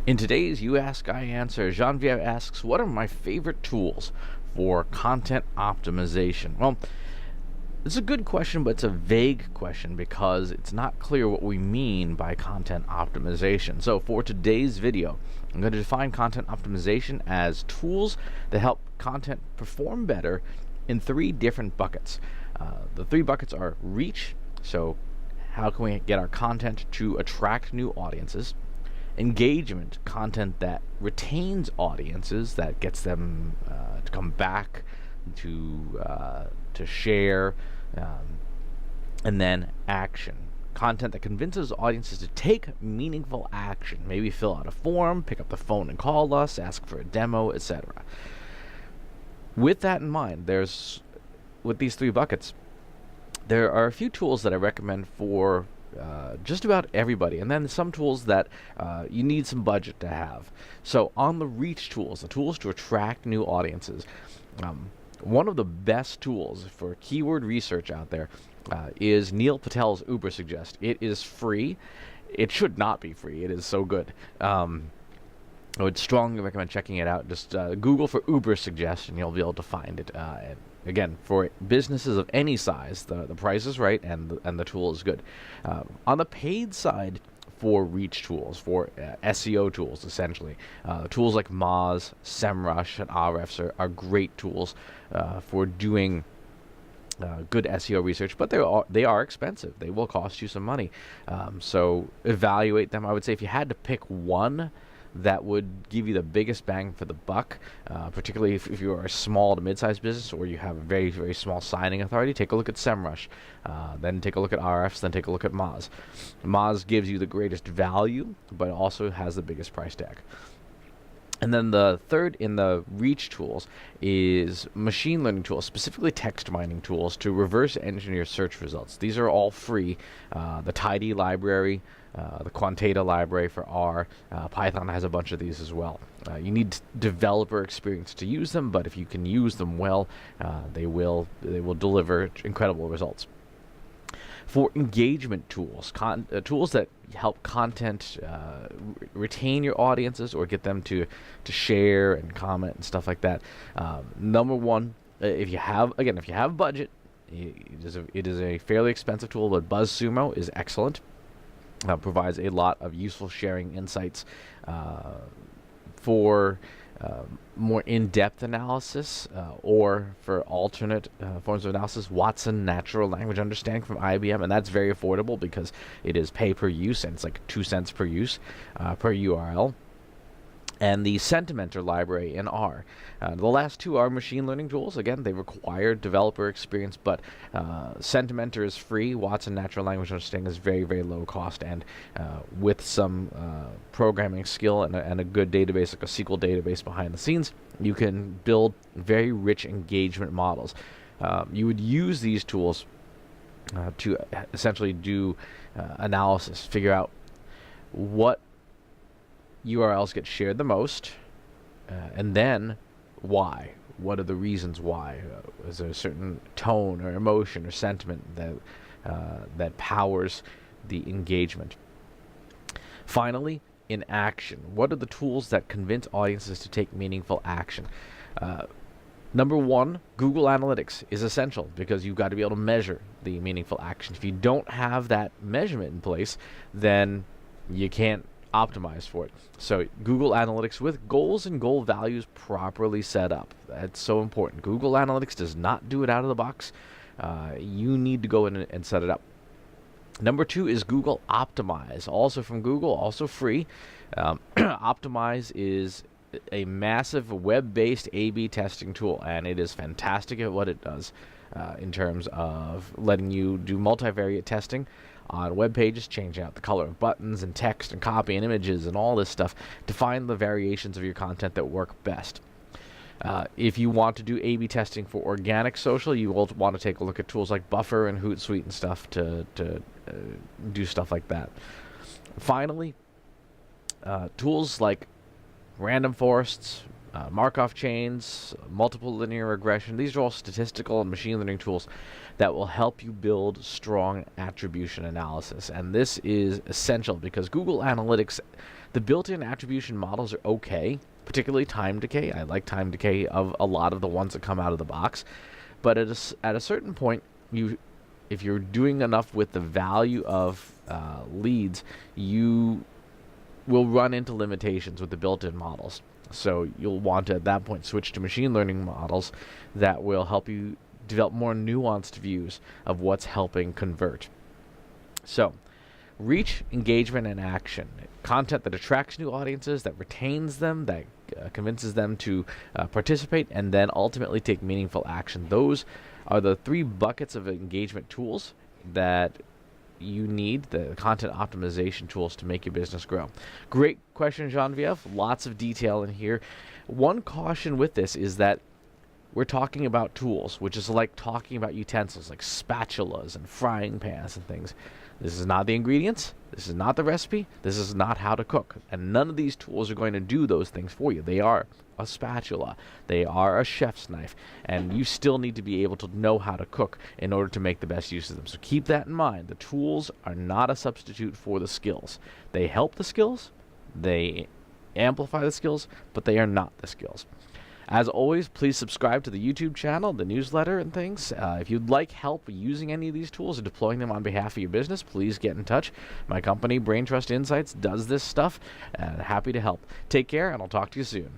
In today's You Ask, I Answer, Genevieve asks, what are my favorite tools for content optimization? Well, it's a good question, but it's a vague question because it's not clear what we mean by content optimization. So for today's video, I'm going to define content optimization as tools that help content perform better in three different buckets. The three buckets are reach, so how can we get our content to attract new audiences? Engagement, content that retains audiences, that gets them to come back, to share, and then action, content that convinces audiences to take meaningful action, maybe fill out a form, pick up the phone and call us, ask for a demo, etc. With that in mind, with these three buckets, there are a few tools that I recommend for just about everybody, and then some tools that you need some budget to have. So on the reach tools, the tools to attract new audiences, one of the best tools for keyword research out there is Neil Patel's Uber Suggest. It is free. It should not be free. It is so good. I would strongly recommend checking it out. Just Google for Uber Suggest, and you'll be able to find it. And again, for businesses of any size, the price is right, and the tool is good. On the paid side, for reach tools, for SEO tools, essentially, tools like Moz, SEMrush, and Ahrefs are great tools for doing good SEO research, but they are expensive. They will cost you some money. So evaluate them. I would say if you had to pick one that would give you the biggest bang for the buck, particularly if you are a small to mid-sized business or you have a very, very small signing authority, take a look at SEMrush, then take a look at Ahrefs, then take a look at Moz. Moz gives you the greatest value, but also has the biggest price tag. And then the third in the reach tools is machine learning tools, specifically text mining tools to reverse engineer search results. These are all free. The Tidy library, the Quantata library for R, Python has a bunch of these as well. You need developer experience to use them, but if you can use them well, they will deliver incredible results. For engagement tools, tools that help content retain your audiences or get them to share and comment and stuff like that. Number one, if you have budget, it is a fairly expensive tool, but BuzzSumo is excellent. Provides a lot of useful sharing insights for more in-depth analysis or for alternate forms of analysis. Watson Natural Language Understanding from IBM, and that's very affordable because it is pay per use, and it's like 2 cents per use per URL. And the Sentimenter library in R. The last two are machine learning tools. Again, they require developer experience, but Sentimenter is free. Watson Natural Language Understanding is very, very low cost, and with some programming skill and a good database, like a SQL database behind the scenes, you can build very rich engagement models. You would use these tools to essentially do analysis, figure out what URLs get shared the most, and then why. What are the reasons why? Is there a certain tone or emotion or sentiment that powers the engagement? Finally, in action, what are the tools that convince audiences to take meaningful action? Number one, Google Analytics is essential because you've got to be able to measure the meaningful action. If you don't have that measurement in place, then you can't optimize for it. So Google Analytics with goals and goal values properly set up. That's so important. Google Analytics does not do it out of the box. You need to go in and set it up. Number two is Google Optimize, also from Google, also free. Optimize is a massive web-based A/B testing tool, and it is fantastic at what it does in terms of letting you do multivariate testing on web pages, changing out the color of buttons and text and copy and images and all this stuff to find the variations of your content that work best. If you want to do A/B testing for organic social, you will want to take a look at tools like Buffer and Hootsuite and stuff to do stuff like that. Finally, tools like random forests, Markov chains, multiple linear regression. These are all statistical and machine learning tools that will help you build strong attribution analysis. And this is essential because Google Analytics, the built-in attribution models are okay, particularly time decay. I like time decay of a lot of the ones that come out of the box. But at a certain point, if you're doing enough with the value of leads, you will run into limitations with the built-in models. So you'll want to, at that point, switch to machine learning models that will help you develop more nuanced views of what's helping convert. So, reach, engagement, and action. Content that attracts new audiences, that retains them, that convinces them to participate, and then ultimately take meaningful action. Those are the 3 buckets of engagement tools that you need, the content optimization tools to make your business grow. Great question, Genevieve. Lots of detail in here. One caution with this is that we're talking about tools, which is like talking about utensils, like spatulas and frying pans and things. This is not the ingredients. This is not the recipe. This is not how to cook. And none of these tools are going to do those things for you. They are a spatula. They are a chef's knife. And you still need to be able to know how to cook in order to make the best use of them. So keep that in mind. The tools are not a substitute for the skills. They help the skills. They amplify the skills, but they are not the skills. As always, please subscribe to the YouTube channel, the newsletter, and things. If you'd like help using any of these tools or deploying them on behalf of your business, please get in touch. My company, Brain Trust Insights, does this stuff. Happy to help. Take care, and I'll talk to you soon.